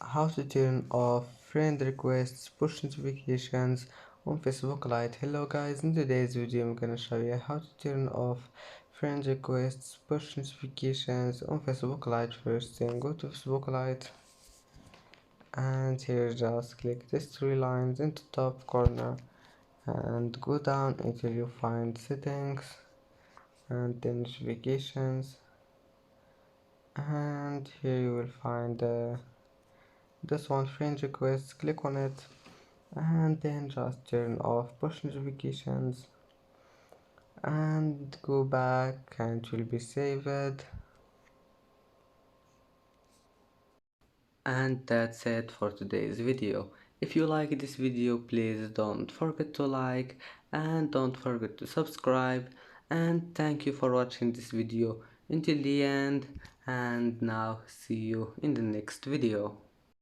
how to turn off friend requests, push notifications on Facebook Lite. Hello guys, in today's video I'm gonna show you how to turn off friend requests, push notifications on Facebook Lite. First thing, go to Facebook Lite and here just click these three lines in the top corner and go down until you find settings and then notifications, and here you will find this one, friend requests. Click on it and then just turn off push notifications and go back and it will be saved. And that's it for today's video. If you like this video, please don't forget to like and don't forget to subscribe, and thank you for watching this video until the end, and now see you in the next video.